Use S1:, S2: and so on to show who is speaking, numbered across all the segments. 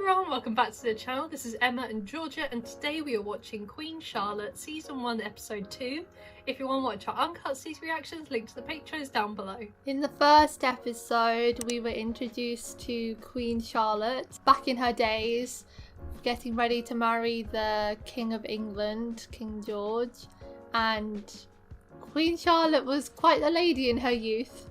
S1: everyone, welcome back to the channel. This is Emma and Georgia, and today we are watching Queen Charlotte Season 1 Episode 2. If you want to watch our uncut season reactions, link to the Patreon down below.
S2: In the first episode, we were introduced to Queen Charlotte back in her days, getting ready to marry the King of England, King George, and Queen Charlotte was quite a lady in her youth.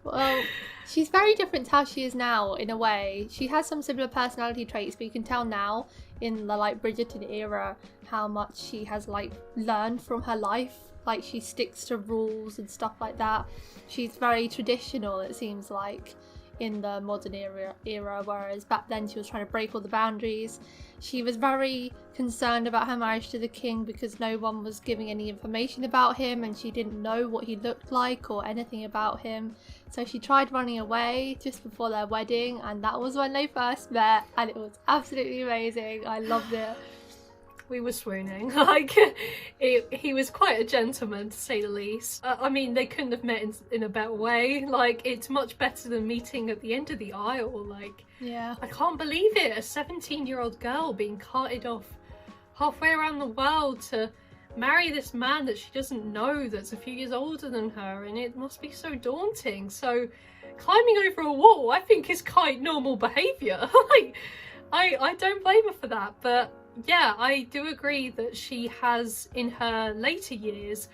S2: Well, she's very different to how she is now, in a way. She has some similar personality traits, but you can tell now in the Bridgerton era how much she has learned from her life. She sticks to rules and stuff like that. She's very traditional, it seems like, in the modern era, whereas back then she was trying to break all the boundaries. She was very concerned about her marriage to the king because no one was giving any information about him, and she didn't know what he looked like or anything about him. So she tried running away just before their wedding, and that was when they first met, and it was absolutely amazing. I loved it.
S1: We were swooning. He was quite a gentleman, to say the least. I mean, they couldn't have met in a better way. It's much better than meeting at the end of the aisle.
S2: Yeah.
S1: I can't believe it. A 17-year-old girl being carted off halfway around the world to marry this man that she doesn't know, that's a few years older than her, and it must be so daunting. So climbing over a wall, I think, is quite normal behaviour. I don't blame her for that, but yeah, I do agree that she has, in her later years,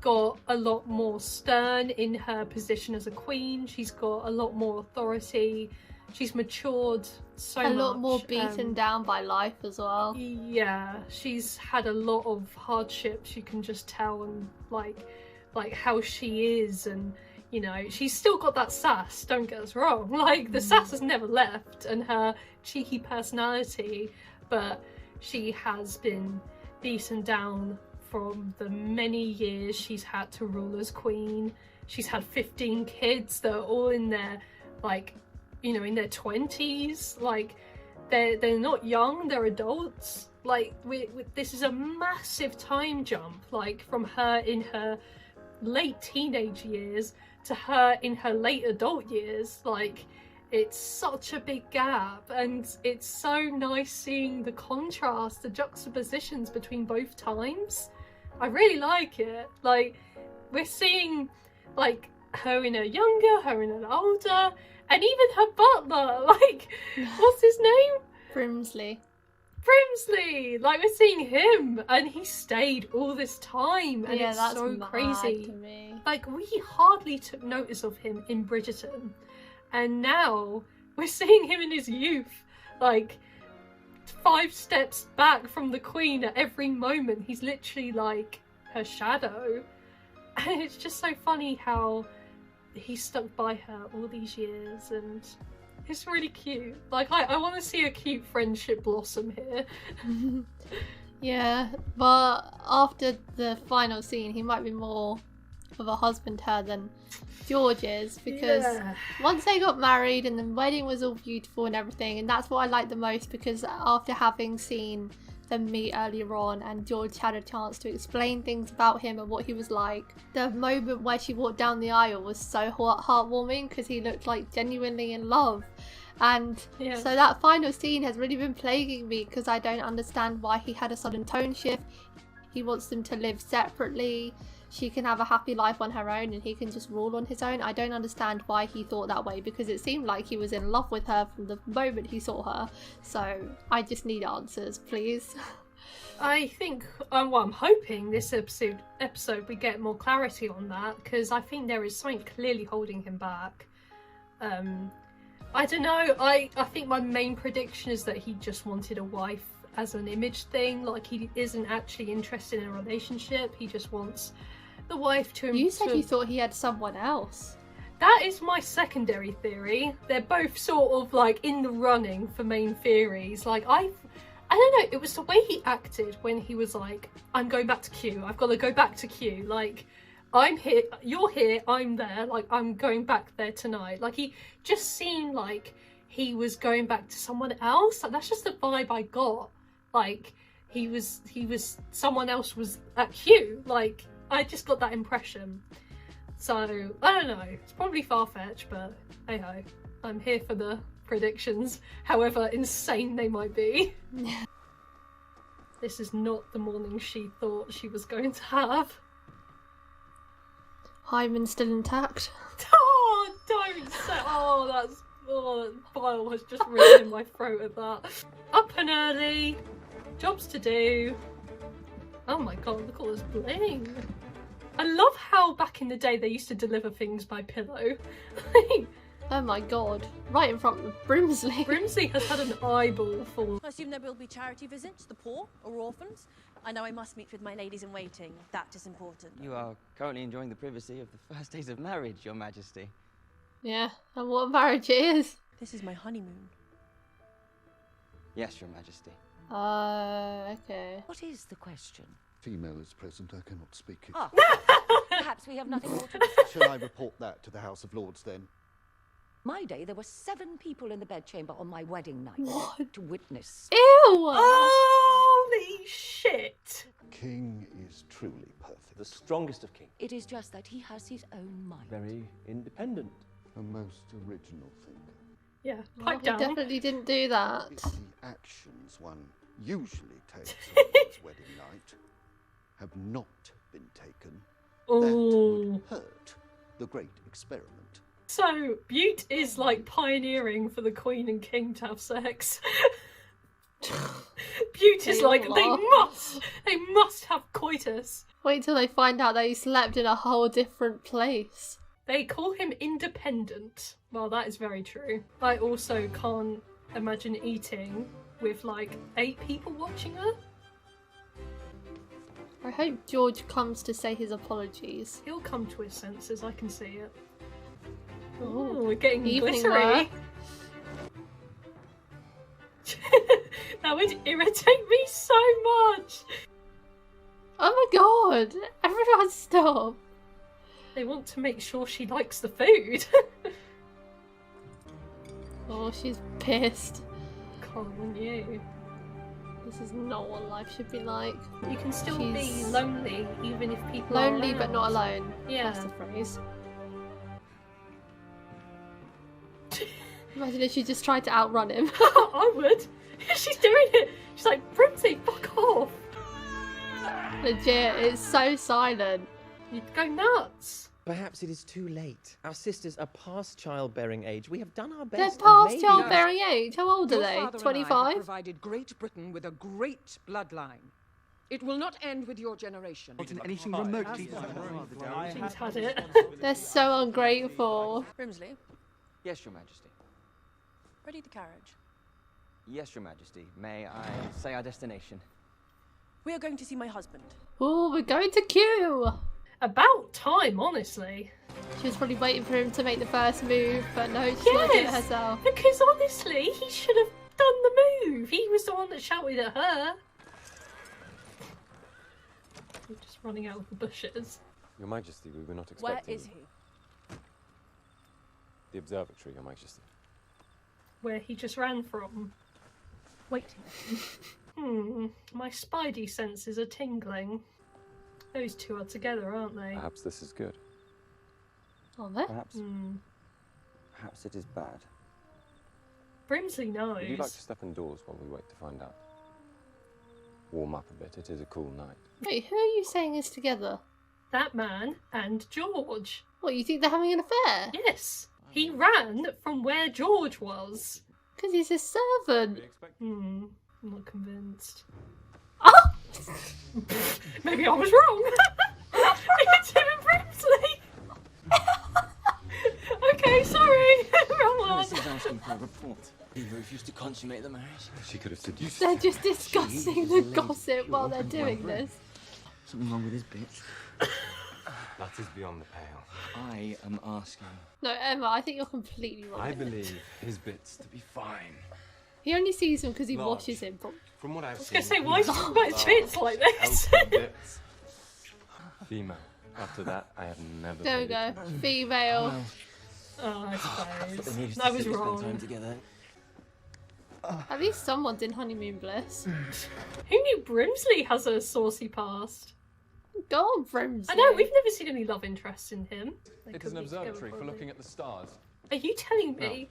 S1: got a lot more stern in her position as a queen. She's got a lot more authority. She's matured so much. A lot
S2: more beaten down by life as well.
S1: Yeah, she's had a lot of hardships, you can just tell, and like how she is, and you know, she's still got that sass, don't get us wrong. The sass has never left, and her cheeky personality, but she has been beaten down from the many years she's had to rule as queen. She's had 15 kids that are all in their, in their 20s. They're not young, they're adults. This is a massive time jump, from her in her late teenage years to her in her late adult years. It's such a big gap, and it's so nice seeing the contrast, the juxtapositions between both times. I really like it. We're seeing her in her younger, her in an older, and even her butler, what's his name?
S2: Brimsley.
S1: We're seeing him, and he stayed all this time, and
S2: yeah,
S1: it's
S2: that's
S1: so
S2: mad
S1: crazy.
S2: To me.
S1: We hardly took notice of him in Bridgerton. And now we're seeing him in his youth, 5 steps back from the queen at every moment. He's literally her shadow. And it's just so funny how he stuck by her all these years, and it's really cute. I want to see a cute friendship blossom here.
S2: Yeah, but after the final scene, he might be more of a husband to her than George is, because once they got married and the wedding was all beautiful and everything, and that's what I like the most, because after having seen them meet earlier on and George had a chance to explain things about him and what he was like, the moment where she walked down the aisle was so heartwarming, because he looked genuinely in love. And so that final scene has really been plaguing me, because I don't understand why he had a sudden tone shift. He wants them to live separately. She can have a happy life on her own and he can just rule on his own. I don't understand why he thought that way, because it seemed like he was in love with her from the moment he saw her. So I just need answers, please.
S1: I think, I'm hoping this episode we get more clarity on that, because I think there is something clearly holding him back. I don't know, I think my main prediction is that he just wanted a wife as an image thing. He isn't actually interested in a relationship, he just wants the wife to...
S2: You said you thought he had someone else.
S1: That is my secondary theory. They're both sort of in the running for main theories. I don't know, it was the way he acted when he was I'm going back to Q, I've got to go back to Q. I'm here, you're here, I'm there, I'm going back there tonight. He just seemed like he was going back to someone else. That's just the vibe I got. He was someone else was at Q. I just got that impression. So I don't know, it's probably far-fetched, but hey ho, I'm here for the predictions, however insane they might be. This is not the morning she thought she was going to have.
S2: Hyman's still intact.
S1: Oh, don't say. Oh, that's. Oh, that bile has just risen in my throat at that. Up and early. Jobs to do. Oh my god, look at all this bling. I love how back in the day they used to deliver things by pillow.
S2: Oh my god. Right in front of Brimsley.
S1: Brimsley has had an eyeball full.
S3: I assume there will be charity visits, the poor or orphans. I know I must meet with my ladies in waiting. That is important.
S4: You are currently enjoying the privacy of the first days of marriage, Your Majesty.
S2: Yeah, and what marriage it is.
S3: This is my honeymoon.
S4: Yes, Your Majesty.
S2: Okay.
S5: What is the question?
S6: Female is present, I cannot speak it.
S5: Ah, perhaps we have nothing more to discuss.
S6: Shall I report that to the House of Lords then?
S5: My day, there were 7 people in the bedchamber on my wedding night.
S2: What?
S5: To witness.
S2: Ew!
S1: Holy shit!
S6: King is truly perfect.
S7: The strongest of kings.
S5: It is just that he has his own mind.
S7: Very independent.
S6: A most original thinker.
S1: Yeah,
S2: Well,
S1: pipe
S2: he
S1: down.
S2: definitely didn't do that.
S6: It's the actions one usually takes on one's wedding night have not been taken. That
S1: Ooh.
S6: would hurt the great experiment.
S1: So, Butte is like pioneering for the Queen and King to have sex. Butte is
S2: They
S1: like,
S2: all
S1: they must have coitus.
S2: Wait till they find out that he slept in a whole different place.
S1: They call him independent. Well, that is very true. I also can't imagine eating with like 8 people watching her.
S2: I hope George comes to say his apologies.
S1: He'll come to his senses, I can see it. Oh,
S2: Ooh,
S1: we're getting
S2: evening
S1: glittery. That would irritate me so much.
S2: Oh my god! Everyone stop!
S1: They want to make sure she likes the food.
S2: Oh, she's pissed.
S1: Come on, you.
S2: This is not what life should be like.
S1: You can still be
S2: She's
S1: lonely even if people
S2: lonely
S1: are
S2: but not alone.
S1: Yeah.
S2: That's the phrase. Imagine if she just tried to outrun him.
S1: I would. She's doing it. She's like, Brimsey, fuck off.
S2: Legit, it's so silent.
S1: You'd go nuts.
S8: Perhaps it is too late. Our sisters are past childbearing age. We have done our
S2: They're
S8: best.
S2: past
S8: and maybe...
S2: childbearing age. How old are
S9: Your
S2: they?
S9: father and I have
S2: 25?
S9: provided Great Britain with a great bloodline. It will not end with your generation.
S6: Anything remotely
S1: She's had it.
S2: They're so ungrateful.
S3: Brimsley,
S4: Yes, Your Majesty.
S3: ready the carriage.
S4: Yes, Your Majesty. May I say our destination?
S3: We are going to see my husband.
S2: Oh, we're going to Kew.
S1: About time, honestly.
S2: She was probably waiting for him to make the first move, but no, she's gonna do it
S1: Yes,
S2: herself.
S1: because honestly, he should have done the move. He was the one that shouted at her. We're just running out of the bushes.
S7: Your Majesty, we were not
S3: Where
S7: expecting
S3: is he?
S7: the observatory, Your Majesty.
S1: Where he just ran from.
S3: Wait.
S1: My spidey senses are tingling. Those two are together, aren't they?
S7: Perhaps this is good.
S2: Oh, there?
S4: Perhaps. Perhaps it is bad.
S1: Brimsley knows.
S7: Would you like to step indoors while we wait to find out? Warm up a bit. It is a cool night.
S2: Wait, who are you saying is together?
S1: That man and George.
S2: What, you think they're having an affair?
S1: Yes. He ran from where George was.
S2: Because he's his servant.
S1: I'm not convinced.
S2: Oh!
S1: Maybe I was wrong. It's him and Brimsley. Okay, sorry. Wrong one.
S4: Is asking for a report. He refused to consummate the marriage.
S7: She could have seduced
S2: They're just discussing the gossip while they're doing this.
S4: Something wrong with his bits?
S7: That is beyond the pale.
S4: I am asking.
S2: No, Emma, I think you're completely wrong.
S7: I believe his bits to be fine.
S2: He only sees him because he
S7: Large.
S2: washes him. But
S7: From what I've
S1: I was
S7: seen,
S1: going to say, why is he my fits like this?
S7: healthy bits. Female. After that, I have never.
S2: there we
S7: paid
S2: go.
S7: attention.
S2: Female.
S1: Oh, I
S4: They
S1: suppose.
S4: needed
S1: I
S4: to
S1: was
S4: spend time
S1: wrong.
S4: together.
S2: At least someone's in honeymoon bliss.
S1: Who knew Brimsley has a saucy past?
S2: Go on, Brimsley.
S1: I know, we've never seen any love interests in him. They
S10: It
S1: could
S10: is an
S1: be together
S10: observatory for
S1: probably.
S10: looking at the stars.
S1: Are you telling me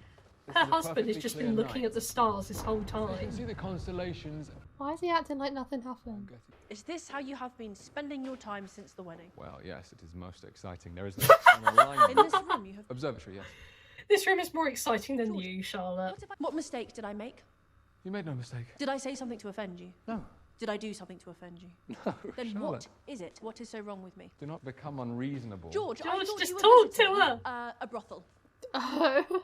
S1: Her husband has just been looking at the stars this whole time.
S7: See the constellations.
S2: Why is he acting like nothing happened?
S3: Is this how you have been spending your time since the wedding?
S7: Well, yes, it is most exciting. There is no
S3: In this room, you have.
S7: observatory. Yes,
S1: This room is more exciting than you, Charlotte.
S3: What mistake did I make?
S7: you made no mistake.
S3: Did I say something to offend you?
S7: No,
S3: Did I do something to offend you?
S7: no,
S3: Then
S7: Charlotte.
S3: what is it? What is so wrong with me?
S7: Do not become unreasonable.
S3: George, I
S1: George,
S3: thought
S1: just
S3: you were
S1: talk to
S3: visiting,
S1: her.
S3: A brothel.
S2: Oh.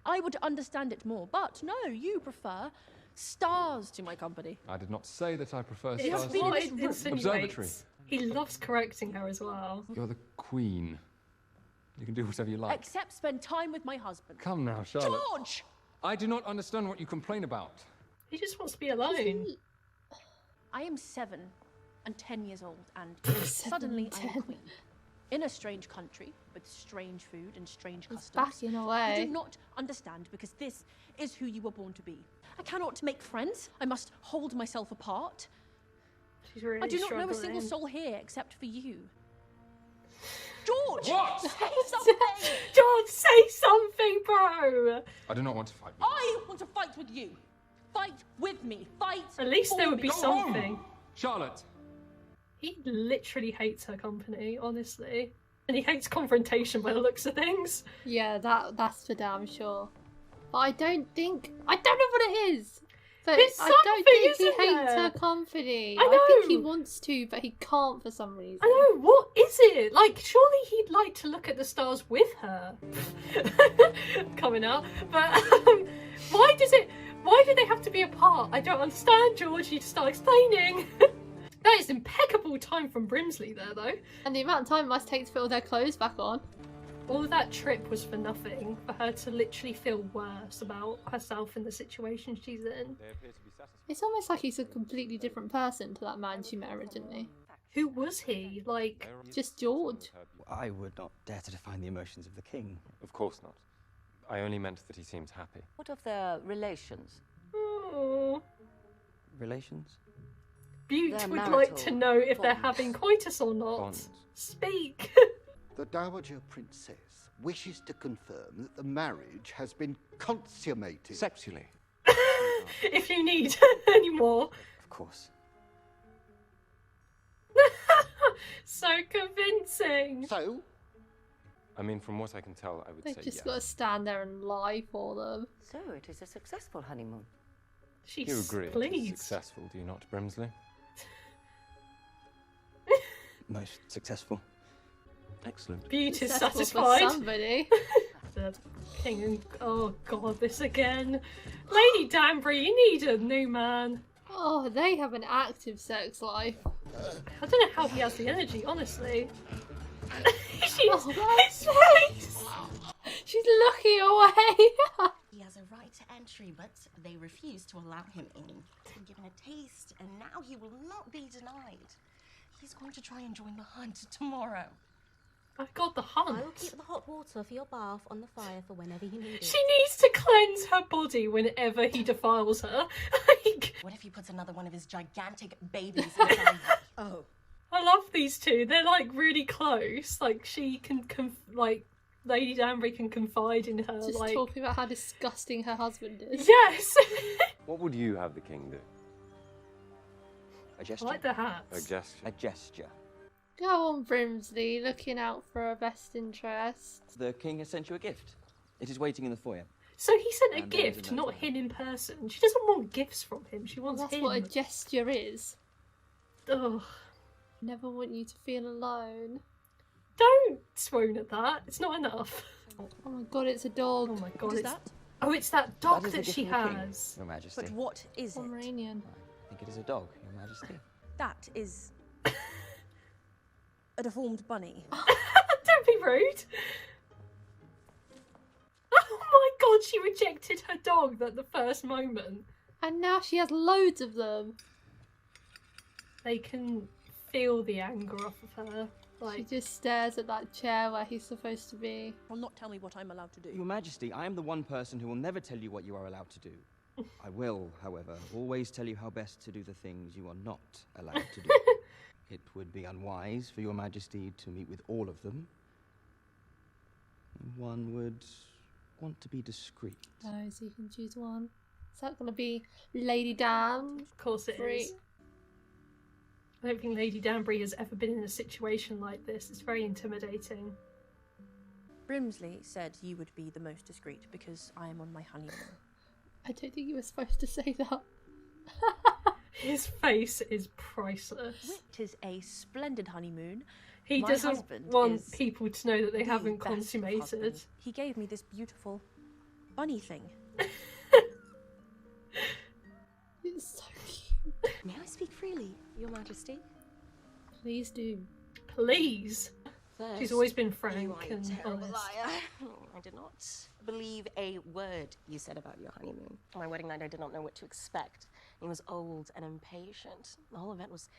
S3: I would understand it more, but no, you prefer stars to my company.
S7: I did not say that I prefer
S1: It's
S7: stars.
S3: been in
S1: what
S3: this
S1: it
S3: room.
S1: insinuates.
S7: Observatory.
S1: He loves correcting her as well.
S7: You're the queen. You can do whatever you like.
S3: Except spend time with my husband.
S7: Come now, Charlotte.
S3: George!
S7: I do not understand what you complain about.
S1: He just wants to be alone.
S3: I am 7 and 10 years old, and
S2: 7
S3: suddenly
S2: and
S3: I'm a
S2: 10.
S3: queen. In a strange country, with strange food and strange
S2: He's
S3: customs.
S2: backing
S3: I
S2: away.
S3: do not understand, because this is who you were born to be. I cannot make friends. I must hold myself apart.
S1: She's really
S3: I do not know a
S1: struggling.
S3: single soul here except for you. George!
S7: What?
S3: Say something!
S1: George, say something, bro!
S7: I do not want to fight with you.
S3: I want to fight with you. Fight with me. Fight
S1: At least
S3: for
S1: there would
S3: me.
S1: be
S7: Go home.
S1: something.
S7: Charlotte.
S1: He literally hates her company, honestly. And he hates confrontation by the looks of things.
S2: Yeah, that's for damn sure. But I don't know what it is. But
S1: It's
S2: I don't
S1: something,
S2: think he
S1: isn't
S2: hates
S1: there?
S2: her company.
S1: I
S2: I think he
S1: know.
S2: wants to, but he can't for some reason.
S1: I know, what is it? Like, surely he'd like to look at the stars with her. Coming out. But why do they have to be apart? I don't understand, George. You need to start explaining. That is impeccable time from Brimsley there, though.
S2: And the amount of time it must take to put all their clothes back on.
S1: All of that trip was for nothing, for her to literally feel worse about herself and the situation she's in.
S7: They appear to be satisfied.
S2: It's almost like he's a completely different person to that man she met originally.
S1: Who was he? Like,
S2: Just George.
S4: I would not dare to define the emotions of the king.
S7: Of course not. I only meant that he seemed happy.
S5: What of their relations?
S1: oh,
S4: Relations?
S1: Butte
S5: Their
S1: would like
S5: marital
S1: to know if they're
S5: bonds.
S1: having coitus or not.
S7: Bonds.
S1: Speak.
S6: The Dowager Princess wishes to confirm that the marriage has been consummated.
S7: Sexually.
S1: If you need any more.
S4: Of course.
S1: So convincing.
S6: So,
S7: I mean, from what I can tell, I would
S2: They've
S7: say
S2: just
S7: yes.
S2: got to stand there and lie for them.
S5: So it is a successful honeymoon.
S1: She's
S7: You agree it is
S1: pleased.
S7: successful, do you not, Brimsley?
S4: Most successful.
S7: Excellent.
S1: Butte is
S2: Successful for
S1: satisfied.
S2: somebody.
S1: The king and oh god, this again. Lady Danbury, you need a new man.
S2: Oh, they have an active sex life.
S1: I don't know how he has the energy, honestly. She's
S2: Oh,
S1: his face.
S2: She's looking away.
S10: He has a right to entry, but they refuse to allow him in. He's been given a taste, and now he will not be denied. He's going to try and join the hunt tomorrow.
S1: I got the
S10: I will
S1: hunt.
S10: keep the hot water for your bath on the fire for whenever you need it.
S1: She needs to cleanse her body whenever he defiles her. Like,
S10: What if he puts another one of his gigantic babies inside you?
S3: Oh.
S1: I love these two. They're like really close. Like she can, like Lady Danbury can confide in her.
S2: Just
S1: like,
S2: talking about how disgusting her husband is.
S1: yes.
S7: What would you have the king do?
S4: A
S1: I
S4: gesture.
S1: like the hats.
S7: A gesture.
S4: A gesture.
S2: Go on, Brimsley, looking out for her best interest.
S4: The king has sent you a gift. It is waiting in the foyer.
S1: So he sent a
S4: And there is
S1: gift,
S4: a note
S1: not
S4: on
S1: him in person. She doesn't want gifts from him. She wants
S2: That's
S1: him.
S2: what a gesture is.
S1: Ugh.
S2: Never want you to feel alone.
S1: Don't swoon at that. It's not enough.
S2: Oh my god, it's a dog.
S1: Oh my god.
S3: What is
S1: it's...
S3: that?
S1: Oh, it's that dog
S4: That is the
S1: that
S4: gift
S1: she
S4: from the king,
S1: has.
S4: Your Majesty.
S3: But what is it?
S2: Pomeranian.
S4: I think it is a dog, Your Majesty.
S3: That is a deformed bunny.
S1: Don't be rude. Oh my god, she rejected her dog at the first moment.
S2: And now she has loads of them.
S1: They can feel the anger off of her.
S2: She
S1: Like,
S2: just stares at that chair where he's supposed to be.
S3: Will not tell me what I'm allowed to do.
S4: Your Majesty, I am the one person who will never tell you what you are allowed to do. I will, however, always tell you how best to do the things you are not allowed to do. It would be unwise for Your Majesty to meet with all of them. One would want to be discreet.
S2: Oh, so you can choose one. Is that going to be Lady Dan?
S1: Of course it is. I don't think Lady Danbury has ever been in a situation like this. It's very intimidating.
S3: Brimsley said you would be the most discreet because I am on my honeymoon.
S2: I don't think you were supposed to say that.
S1: His face is priceless.
S3: It is a splendid honeymoon.
S1: He
S3: My
S1: doesn't
S3: husband
S1: want
S3: is
S1: people to know that they
S3: the
S1: haven't
S3: best of
S1: consummated.
S3: husbands. He gave me this beautiful bunny thing.
S2: It's so cute.
S10: May I speak freely, Your Majesty?
S2: Please do.
S1: Please.
S10: First,
S1: She's always been
S10: you
S1: frank
S10: are a
S1: and
S10: terrible
S1: honest.
S10: liar. I did not believe a word you said about your honeymoon. On my wedding night, I did not know what to expect. He was old and impatient. The whole event was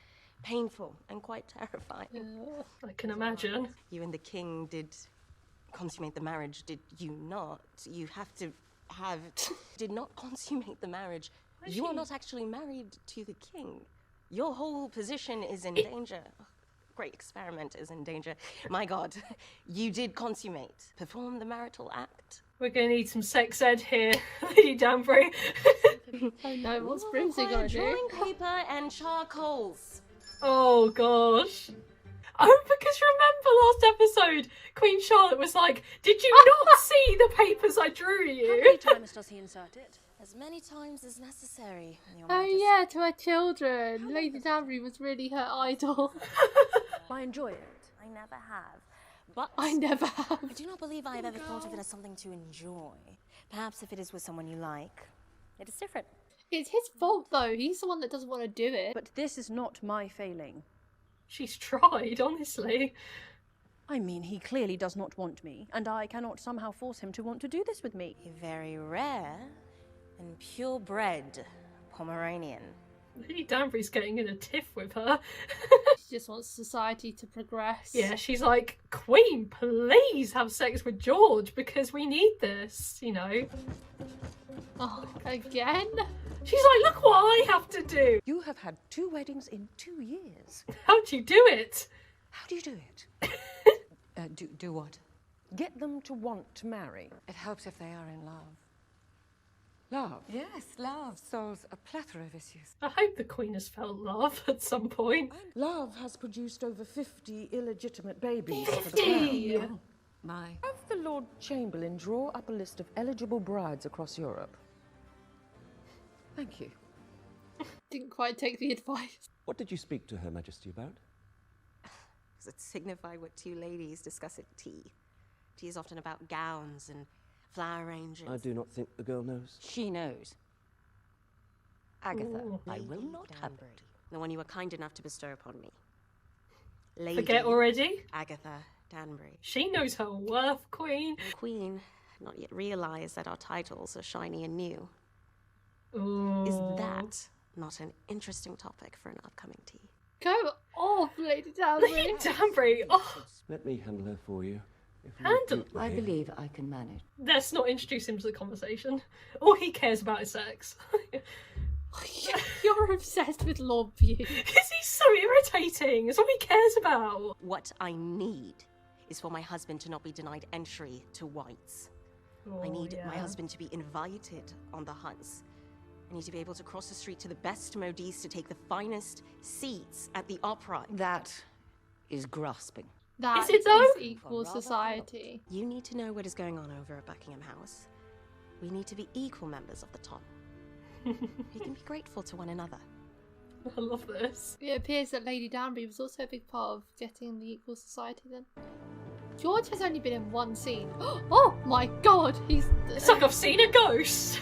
S10: painful and quite terrifying.
S1: I can imagine.
S10: You and the king did consummate the marriage, did you not? You have to have... did not consummate the marriage. You are not actually married to the king. Your whole position is in danger. Great experiment is in danger. My God, you did consummate. Perform the marital act.
S1: We're going to need some sex ed here, Lady Danbury.
S2: Oh no, what's Brimsley going to do?
S10: Drawing paper and charcoals.
S1: Oh gosh. Oh, because remember last episode, Queen Charlotte was like, "Did you not see the papers I drew
S3: How
S1: you?"
S3: many times does he insert it?
S10: As many times as necessary, Your
S2: Oh
S10: Majesty.
S2: yeah, to her children. Lady Danbury was really her idol.
S3: I enjoy it.
S10: I never have. But
S2: I never have.
S10: I do not believe I have ever thought of it as something to enjoy. Perhaps if it is with someone you like, it is different.
S2: It's his fault though. He's the one that doesn't want to do it.
S3: But this is not my failing.
S1: She's tried, honestly.
S3: I mean, he clearly does not want me, and I cannot somehow force him to want to do this with me.
S10: A very rare and purebred Pomeranian.
S1: Lady Danbury's getting in a tiff with her.
S2: She just wants society to progress.
S1: Yeah, she's like, "Queen, please have sex with George because we need this," you know.
S2: Oh, again?
S1: She's like, "Look what I have to do."
S9: You have had 2 weddings in 2 years.
S1: How'd you do it?
S9: How do you do it? Do what? Get them to want to marry. It helps if they are in love. Love? Yes, love solves a plethora of issues.
S1: I hope the Queen has felt love at some point.
S9: Love has produced over 50 illegitimate babies.
S1: 50!
S9: My. Have the Lord Chamberlain draw up a list of eligible brides across Europe. Thank you.
S2: Didn't quite take the advice.
S11: What did you speak to Her Majesty about?
S10: Does it signify what 2 ladies discuss at tea? Tea is often about gowns and flower arrangements.
S11: I do not think the girl knows.
S5: She knows. Agatha,
S1: Ooh.
S5: I will
S10: Lady
S5: not have
S10: Danbury,
S5: it.
S10: the one you were kind enough to bestow upon me. Lady
S1: Forget already?
S10: Agatha Danbury.
S1: She knows her worth, Queen.
S10: The Queen had not yet realised that our titles are shiny and new.
S1: Ooh.
S10: Is that not an interesting topic for an upcoming tea?
S2: Go off, Lady Danbury.
S1: Lady Danbury? Oh,
S11: Let me handle her for you. If you
S1: Handle-
S11: repeat
S5: I
S11: me-
S5: believe I can manage.
S1: let's not introduce him to the conversation. All he cares about is sex.
S2: You're obsessed with Lord View.
S1: Because he's so irritating. It's all he cares about.
S10: What I need is for my husband to not be denied entry to White's. I need my husband to be invited on the hunts. I need to be able to cross the street to the best modiste to take the finest seats at the opera.
S5: That is grasping.
S2: That
S1: Is it though?
S2: equal society.
S10: You need to know what is going on over at Buckingham House. We need to be equal members of the Tom. We can be grateful to one another.
S1: I love this.
S2: It appears that Lady Danbury was also a big part of getting the equal society then. George has only been in one scene. Oh my god, he's...
S1: It's like I've seen a ghost.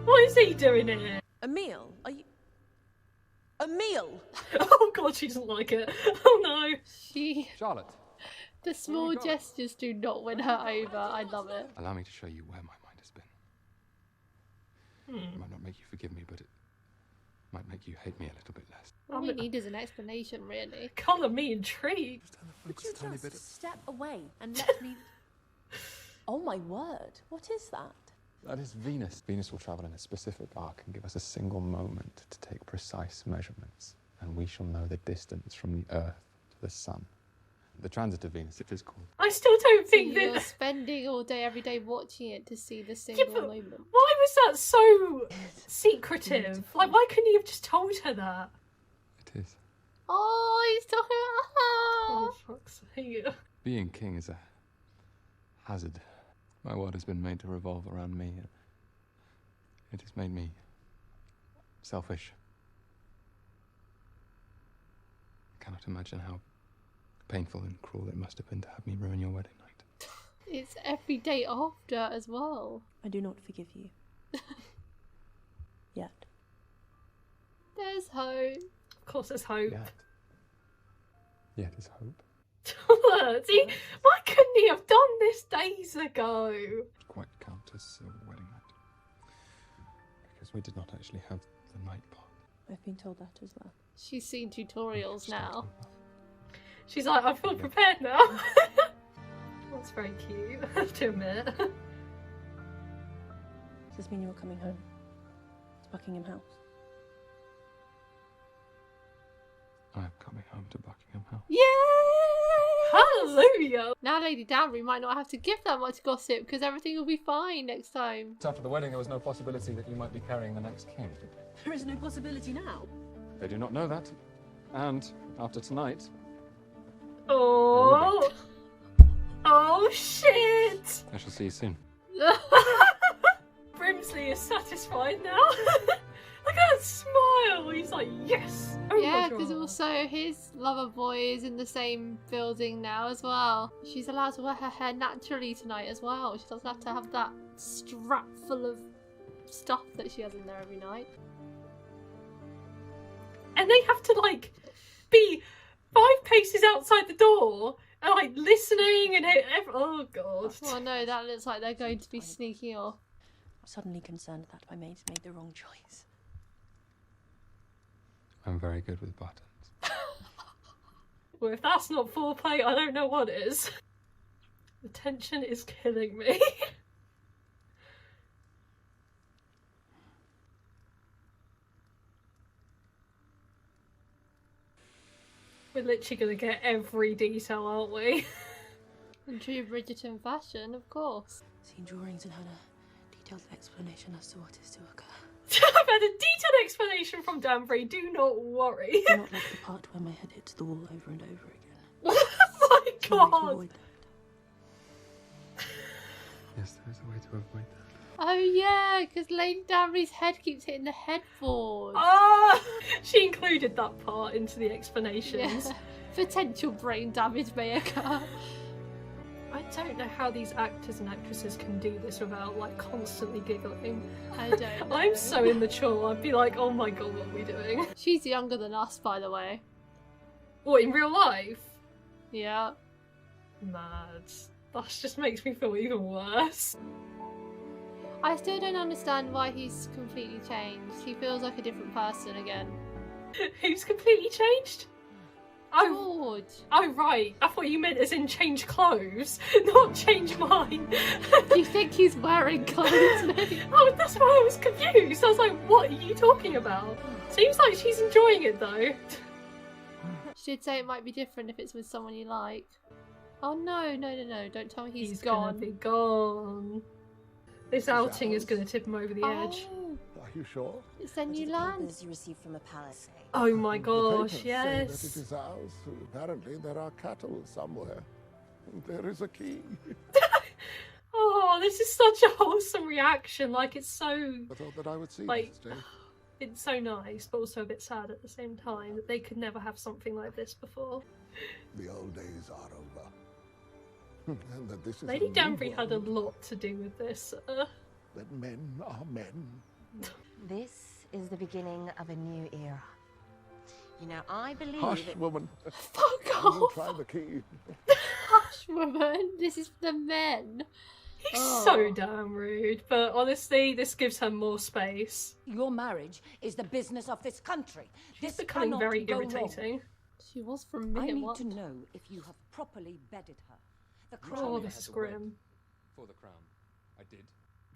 S1: What is he doing here?
S3: Emile, are you... Emile!
S1: Oh god, she doesn't like it. Oh no.
S7: Charlotte,
S2: The small gestures do not win her over. I love it.
S7: allow me to show you where my mind has been. It might not make you forgive me, but it might make you hate me a little bit less.
S2: All we need is an explanation, really.
S1: Colour me intrigued.
S3: Would you just step away and let me... Oh my word, what is that?
S7: That is Venus. Venus will travel in a specific arc and give us a single moment to take precise measurements, and we shall know the distance from the Earth to the Sun. The transitive Venus, it is called.
S1: I still don't
S2: So
S1: think
S2: you're
S1: that.
S2: spending all day, every day watching it to see the
S1: Yeah,
S2: single
S1: but
S2: moment.
S1: why was that so secretive? Like, why couldn't you have just told her that?
S7: It is.
S2: Oh, he's talking
S1: Oh,
S2: about her.
S1: fuck's sake.
S7: Being king is a hazard. My world has been made to revolve around me. It has made me selfish. I cannot imagine how painful and cruel it must have been to have me ruin your wedding night.
S2: It's every day after as well.
S3: I do not forgive you. Yet.
S2: There's hope.
S1: Of course, there's hope.
S7: Yet is hope.
S1: See, why couldn't he have done this days ago?
S7: Quite count as a wedding night. Because we did not actually have the night part.
S3: I've been told that as well.
S2: She's seen tutorials now.
S1: She's like, I feel prepared now. That's very cute, I have to admit.
S3: Does this mean you're coming home to Buckingham House?
S7: I am coming home to Buckingham House.
S2: Yeah!
S1: Hallelujah!
S2: Now Lady Danbury might not have to give that much gossip because everything will be fine next time.
S7: After the wedding, there was no possibility that you might be carrying the next king.
S3: There is no possibility now.
S7: They do not know that. And after tonight,
S1: Oh! Oh shit!
S7: I shall see you soon.
S1: Brimsley is satisfied now. Look at that smile! He's like, yes! Oh
S2: Yeah,
S1: my
S2: because
S1: God.
S2: also his lover boy is in the same building now as well. She's allowed to wear her hair naturally tonight as well. She doesn't have to have that strap full of stuff that she has in there every night.
S1: And they have to, like, be 5 paces outside the door and, like, listening and... Oh, God.
S2: Well, no, that looks like they're going to be sneaking off.
S3: I'm suddenly concerned that my maid's made the wrong choice.
S7: I'm very good with buttons.
S1: Well, if that's not foreplay, I don't know what is. The tension is killing me. We're literally going to get every detail, aren't we?
S2: In true Bridgerton fashion, of course.
S3: Seen drawings and had a detailed explanation as to what is to occur.
S1: I've had a detailed explanation from Danbury, do not worry.
S3: Do not like the part where my head hits the wall over and over again.
S1: Oh my
S3: Is there a way to
S1: God!
S3: avoid that?
S7: Yes, there is a way to avoid that.
S2: Oh yeah, because Lady Danbury's head keeps hitting the headboard.
S1: Ah! She included that part into the explanations.
S2: Yeah. Potential brain damage may occur.
S1: I don't know how these actors and actresses can do this without, like, constantly giggling.
S2: I don't know.
S1: I'm so immature, I'd be like, oh my God, what are we doing?
S2: She's younger than us, by the way.
S1: What, in real life?
S2: Yeah.
S1: Mad. That just makes me feel even worse.
S2: I still don't understand why he's completely changed. He feels like a different person again.
S1: Who's completely changed? Oh,
S2: George.
S1: oh right. I thought you meant as in change clothes, not change mine.
S2: Do you think he's wearing clothes, maybe?
S1: Oh, that's why I was confused. I was like, what are you talking about? Seems like she's enjoying it though.
S2: She did say it might be different if it's with someone you like. Oh no, no. Don't tell me he's
S1: gonna
S2: gone.
S1: be gone. This outing is gonna tip him over the edge.
S2: Oh,
S6: Are you sure?
S2: it's their new land.
S10: You received from a palace.
S1: Oh my
S6: The
S1: gosh,
S6: papers say that
S1: yes.
S6: it is ours. Apparently, there are cattle somewhere. There is a key.
S1: Oh, this is such a wholesome reaction. Like, it's so,
S6: I thought that I would see
S1: like,
S6: this day.
S1: it's so nice, but also a bit sad at the same time that they could never have something like this before.
S6: The old days are over. And that this is
S1: Lady
S6: a new
S1: Danbury had a
S6: world,
S1: lot to do with this.
S6: that men are men.
S10: This is the beginning of a new era. You know, I believe
S6: Hush,
S10: it...
S6: woman.
S2: Fuck
S6: I will
S2: off.
S6: try the key.
S2: Hush, woman. This is for the men.
S1: He's
S2: Oh.
S1: so damn rude, but honestly, this gives her more space.
S5: Your marriage is the business of this country.
S1: She's
S5: This
S1: becoming
S5: cannot
S1: very
S5: go
S1: irritating.
S5: wrong.
S2: She was for a minute.
S5: I need
S2: what?
S5: to know if you have properly bedded her. The
S1: Oh,
S5: crown
S1: this is grim.
S7: For the crown, I did.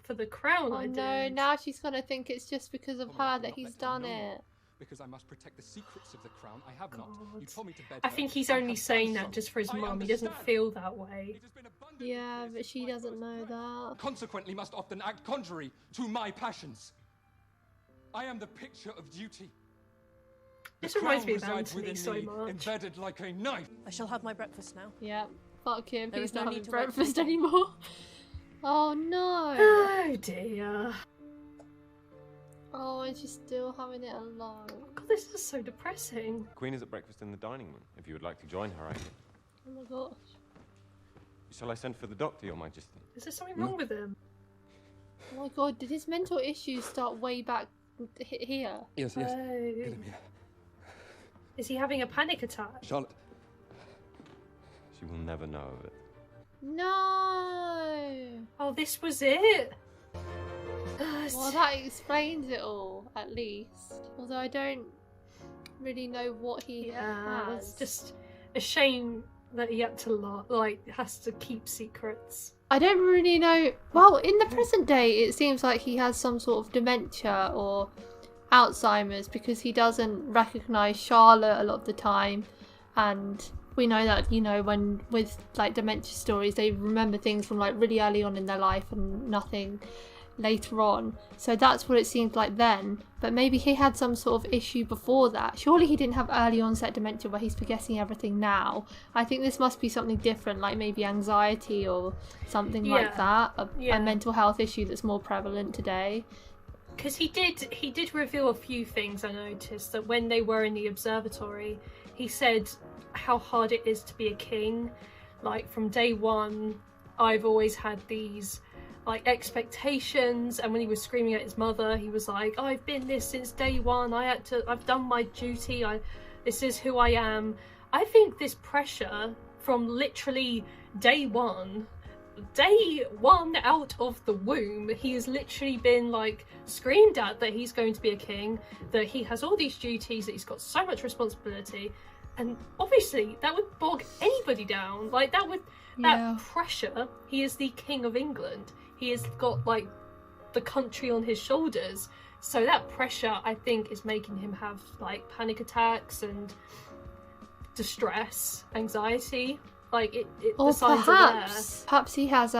S1: For the crown,
S2: Oh
S1: I
S2: no,
S1: did.
S2: now she's gonna think it's just because of her that he's done it.
S7: Because I must protect the secrets of the crown. I have not. You told me to bed
S1: I
S7: her.
S1: think he's
S7: I
S1: only
S7: have
S1: saying
S7: done
S1: that
S7: so.
S1: just for his
S7: I
S1: mum. He doesn't
S7: understand.
S1: feel that way.
S7: It has been abundantly
S2: Yeah,
S7: clear
S2: but she
S7: to my
S2: doesn't know that.
S7: consequently must often act contrary to my passions. I am the picture of duty. The
S1: This reminds
S7: crown
S1: me of
S7: resides
S1: Anthony
S7: within
S1: so
S7: me,
S1: much.
S7: embedded like a knife.
S3: I shall have my breakfast now.
S2: Yeah, fuck him.
S3: There
S2: He's
S3: is no
S2: not
S3: need
S2: having
S3: to wait for
S2: breakfast
S3: me.
S2: anymore. Oh no.
S1: Oh dear.
S2: Oh, and she's still having it alone.
S1: God, this is so depressing.
S12: The Queen is at breakfast in the dining room. If you would like to join her, I can.
S2: Oh my gosh.
S12: Shall I send for the doctor, Your Majesty?
S1: Is there something wrong with him?
S2: Oh my god, did his mental issues start way back here?
S7: Yes,
S1: Oh.
S7: Get him here.
S1: Is he having a panic attack?
S7: Charlotte.
S12: She will never know of it.
S2: No.
S1: Oh, this was it.
S2: Well, that explains it all, at least. Although I don't really know what he
S1: Yeah,
S2: has.
S1: it's just a shame that he had to has to keep secrets.
S2: I don't really know. Well, in the present day, it seems like he has some sort of dementia or Alzheimer's because he doesn't recognise Charlotte a lot of the time, and we know that, you know, when with like dementia stories, they remember things from like really early on in their life and nothing later on. So that's what it seemed like then, but maybe he had some sort of issue before that. Surely he didn't have early onset dementia where he's forgetting everything now. I think this must be something different, like maybe anxiety or something like that, a mental health issue that's more prevalent today.
S1: Because he did reveal a few things. I noticed that when they were in the observatory, he said how hard it is to be a king. Like, from day one, I've always had these like expectations, and when he was screaming at his mother, he was like, I've been this since day one. I've done my duty. This is who I am. I think this pressure from literally day one out of the womb, he has literally been like screamed at that he's going to be a king, that he has all these duties, that he's got so much responsibility, and obviously that would bog anybody down. Like that pressure. He is the King of England. He has got like the country on his shoulders, so that pressure, I think, is making him have like panic attacks and distress, anxiety. Like
S2: Or
S1: the signs are there.
S2: perhaps he has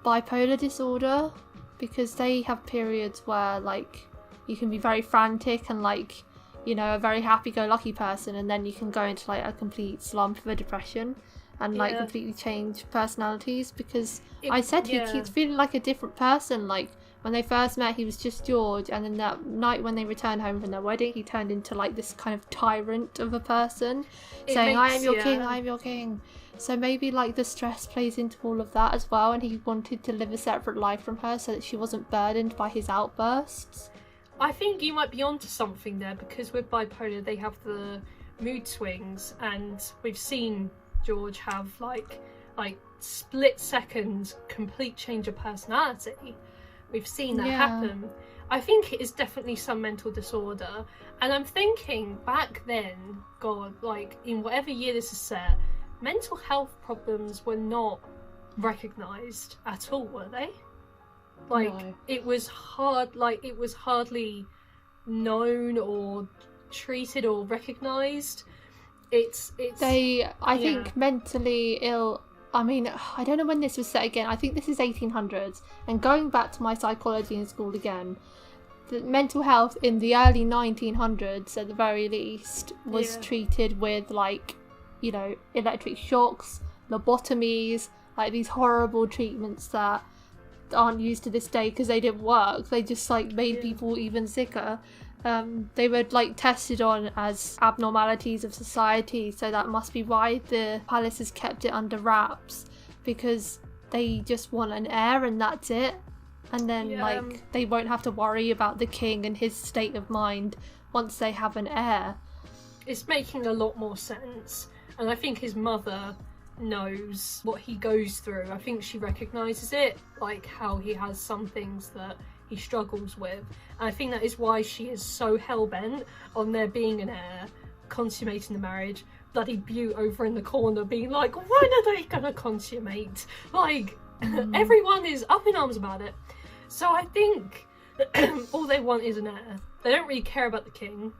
S2: bipolar disorder, because they have periods where like you can be very frantic and like, you know, a very happy-go-lucky person, and then you can go into like a complete slump of a depression and like completely change personalities, because he keeps feeling like a different person. Like when they first met, he was just George, and then that night when they returned home from their wedding, he turned into like this kind of tyrant of a person, saying, I am your king, I am your king. So maybe like the stress plays into all of that as well, and he wanted to live a separate life from her so that she wasn't burdened by his outbursts.
S1: I think you might be onto something there, because with bipolar they have the mood swings, and we've seen George have like split second complete change of personality. We've seen that happen. I think it is definitely some mental disorder, and I'm thinking back then, God, like in whatever year this is set, mental health problems were not recognised at all, were they? Like
S2: No.
S1: it was hardly known or treated or recognised.
S2: I think mentally ill, I mean, I don't know when this was set again. I think this is 1800s, and going back to my psychology in school again, the mental health in the early 1900s at the very least was treated with like, you know, electric shocks, lobotomies, like these horrible treatments that aren't used to this day because they didn't work. They just like made people even sicker. They were like tested on as abnormalities of society, so that must be why the palace has kept it under wraps, because they just want an heir and that's it, and then like they won't have to worry about the king and his state of mind once they have an heir.
S1: It's making a lot more sense, and I think his mother knows what he goes through. I think she recognises it, like how he has some things that he struggles with, and I think that is why she is so hell-bent on there being an heir, consummating the marriage. Bloody Butte over in the corner being like, when are they gonna consummate? Like everyone is up in arms about it. So I think all they want is an heir. They don't really care about the king.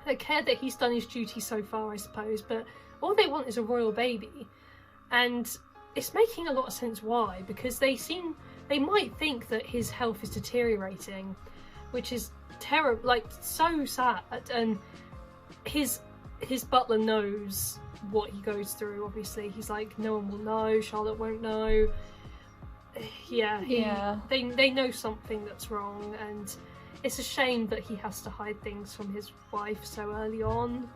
S1: They care that he's done his duty so far, I suppose, but all they want is a royal baby. And it's making a lot of sense why, because they might think that his health is deteriorating, which is terrible, like so sad. And his butler knows what he goes through, obviously. He's like, no one will know, Charlotte won't know. They know something that's wrong, and it's a shame that he has to hide things from his wife so early on.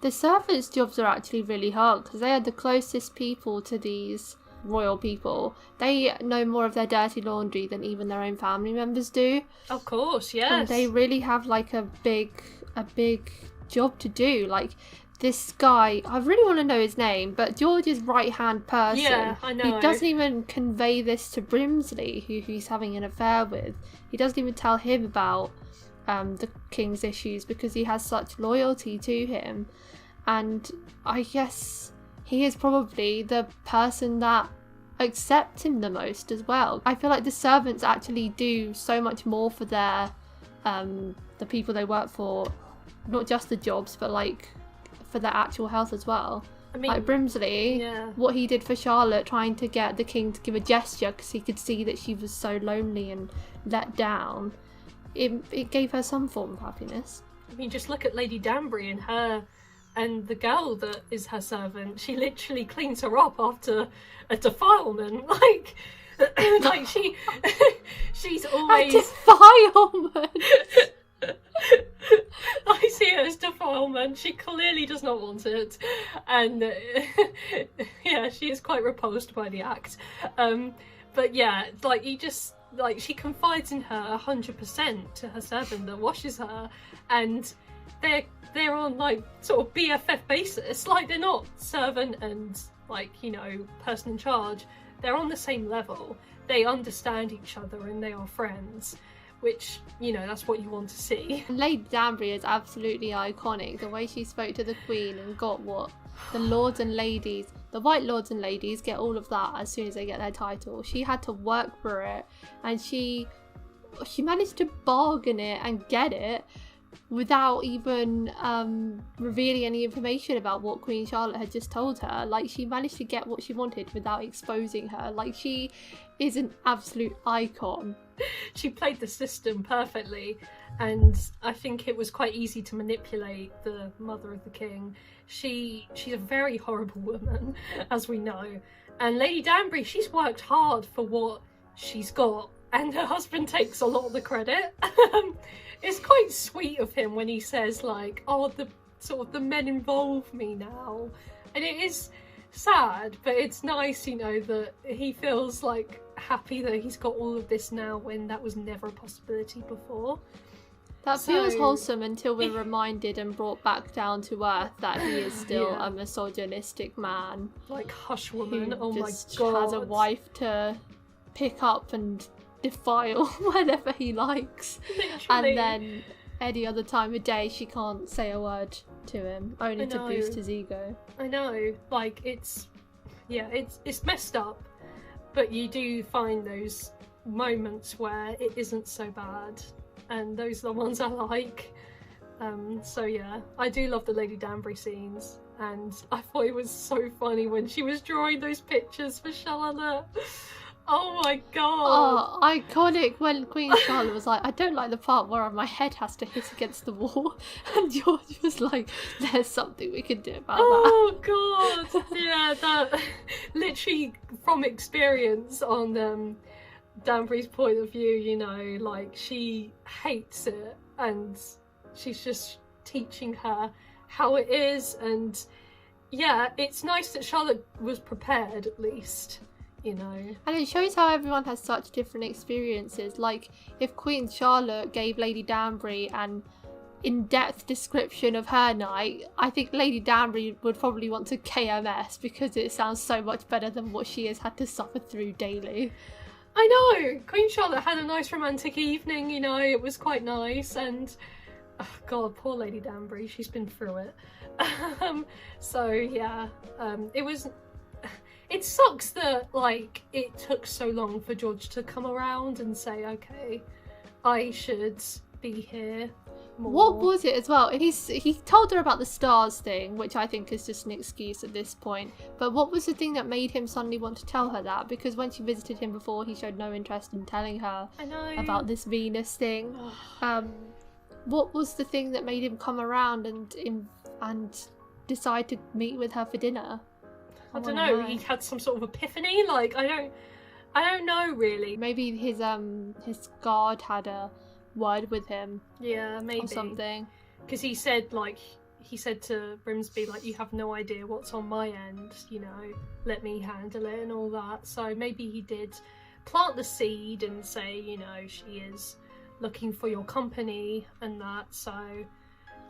S2: The servants' jobs are actually really hard because they are the closest people to these royal people. They know more of their dirty laundry than even their own family members do.
S1: Of course, yes.
S2: And they really have like a big job to do. Like, this guy, I really want to know his name, but George's right-hand person,
S1: yeah, I know.
S2: He doesn't even convey this to Brimsley, who he's having an affair with. He doesn't even tell him about the king's issues because he has such loyalty to him. And I guess he is probably the person that accepts him the most as well. I feel like the servants actually do so much more for their the people they work for, not just the jobs, but like for their actual health as well. I mean, like Brimsley, what he did for Charlotte, trying to get the king to give a gesture because he could see that she was so lonely and let down, it gave her some form of happiness.
S1: I mean, just look at Lady Danbury and the girl that is her servant. She literally cleans her up after a defilement. Like she's always
S2: a defilement.
S1: I see it as defilement. She clearly does not want it, and yeah, she is quite repulsed by the act. But yeah, like she confides in her 100% to her servant that washes her, and they're on like sort of BFF basis. Like, they're not servant and like, you know, person in charge. They're on the same level. They understand each other and they are friends. Which, you know, that's what you want to see.
S2: Lady Danbury is absolutely iconic. The way she spoke to the Queen and got what the lords and ladies, the white lords and ladies, get all of that as soon as they get their title. She had to work for it, and she managed to bargain it and get it without even revealing any information about what Queen Charlotte had just told her. Like, she managed to get what she wanted without exposing her. Like, she is an absolute icon.
S1: She played the system perfectly, and I think it was quite easy to manipulate the mother of the king. She's a very horrible woman, as we know, and Lady Danbury, she's worked hard for what she's got, and her husband takes a lot of the credit. It's quite sweet of him when he says like, oh, the men involve me now, and it is sad, but it's nice, you know, that he feels like happy that he's got all of this now when that was never a possibility before.
S2: That feels wholesome until we're reminded and brought back down to earth that he is still a misogynistic man.
S1: Like, hush woman, oh my
S2: god. Has a wife to pick up and defile whenever he likes.
S1: Literally.
S2: And then any other time of day she can't say a word to him, only to boost his ego.
S1: I know, like, it's messed up, but you do find those moments where it isn't so bad, and those are the ones I like. So yeah, I do love the Lady Danbury scenes, and I thought it was so funny when she was drawing those pictures for Charlotte. Oh my god!
S2: Oh, iconic when Queen Charlotte was like, I don't like the part where my head has to hit against the wall. And George was like, there's something we can do about that.
S1: Oh god! Yeah, that literally from experience on Danbury's point of view, you know, like, she hates it and she's just teaching her how it is. And yeah, it's nice that Charlotte was prepared at least. You know,
S2: and it shows how everyone has such different experiences. Like, if Queen Charlotte gave Lady Danbury an in-depth description of her night, I think Lady Danbury would probably want to KMS because it sounds so much better than what she has had to suffer through daily.
S1: I know! Queen Charlotte had a nice romantic evening, you know, it was quite nice, and oh god, poor Lady Danbury, she's been through it. So yeah, it sucks that, like, it took so long for George to come around and say, okay, I should be here more.
S2: What was it as well? He told her about the stars thing, which I think is just an excuse at this point. But what was the thing that made him suddenly want to tell her that? Because when she visited him before, he showed no interest in telling her about this Venus thing. What was the thing that made him come around and decide to meet with her for dinner?
S1: I don't know. He had some sort of epiphany. Like I don't know really.
S2: Maybe his guard had a word with him.
S1: Yeah, maybe.
S2: Or something.
S1: Because he said to Grimsby, like, you have no idea what's on my end, you know, let me handle it and all that. So maybe he did plant the seed and say, you know, she is looking for your company and that. So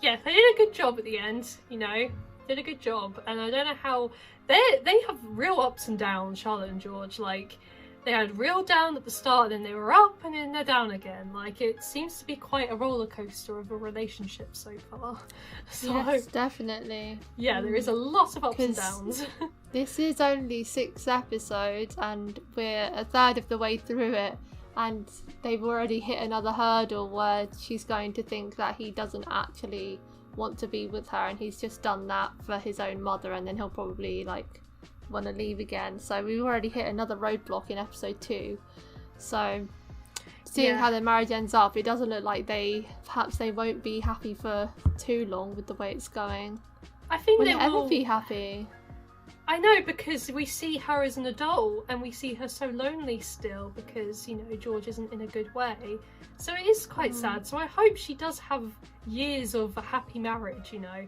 S1: yeah, they did a good job at the end, you know, did a good job. And I don't know how they have real ups and downs, Charlotte and George. Like, they had real down at the start, then they were up, and then they're down again. Like, it seems to be quite a roller coaster of a relationship so far. So,
S2: yes, definitely.
S1: Yeah, there is a lot of ups and downs.
S2: This is only 6 episodes, and we're a third of the way through it, and they've already hit another hurdle where she's going to think that he doesn't actually want to be with her, and he's just done that for his own mother, and then he'll probably, like, want to leave again. So we've already hit another roadblock in episode 2. So seeing how their marriage ends up, it doesn't look like they won't be happy for too long with the way it's going.
S1: I think
S2: will
S1: they
S2: they ever
S1: will
S2: be happy?
S1: I know, because we see her as an adult and we see her so lonely still because, you know, George isn't in a good way. So it is quite sad. So I hope she does have years of a happy marriage, you know.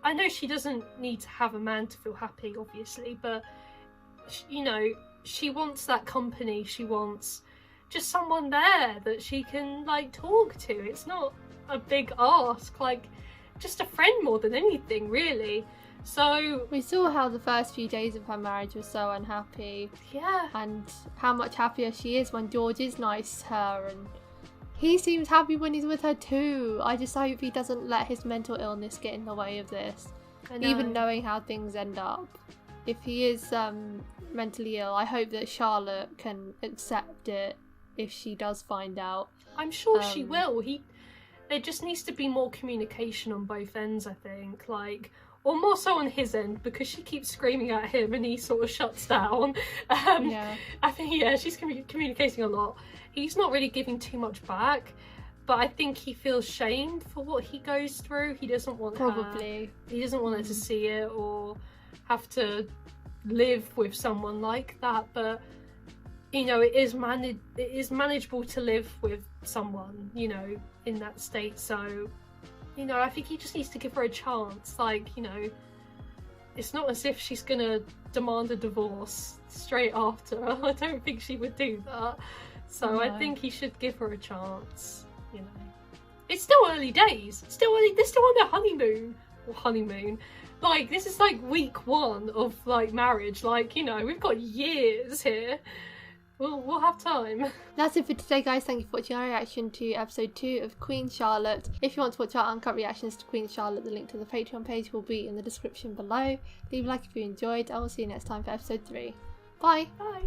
S1: I know she doesn't need to have a man to feel happy, obviously, but, you know, she wants that company. She wants just someone there that she can, like, talk to. It's not a big ask, like, just a friend more than anything, really. So
S2: we saw how the first few days of her marriage was so unhappy.
S1: Yeah.
S2: And how much happier she is when George is nice to her, and he seems happy when he's with her too. I just hope he doesn't let his mental illness get in the way of this. Even knowing how things end up. If he is mentally ill, I hope that Charlotte can accept it if she does find out.
S1: I'm sure she will. There just needs to be more communication on both ends, I think. Like, or more so on his end, because she keeps screaming at him and he sort of shuts down. I think, she's communicating a lot. He's not really giving too much back, but I think he feels shamed for what he goes through. He doesn't want
S2: Probably.
S1: He doesn't want her to see it or have to live with someone like that. But, you know, it is manageable to live with someone, you know, in that state. So, you know, I think he just needs to give her a chance. Like, you know, it's not as if she's gonna demand a divorce straight after. I don't think she would do that. So
S2: No.
S1: I think he should give her a chance, you know. It's still early days. They're still on their honeymoon. Like, this is like week 1 of, like, marriage. Like, you know, we've got years here. We'll have time.
S2: That's it for today, guys. Thank you for watching our reaction to episode 2 of Queen Charlotte. If you want to watch our uncut reactions to Queen Charlotte, the link to the Patreon page will be in the description below. Leave a like if you enjoyed. I will see you next time for episode 3. Bye.
S1: Bye.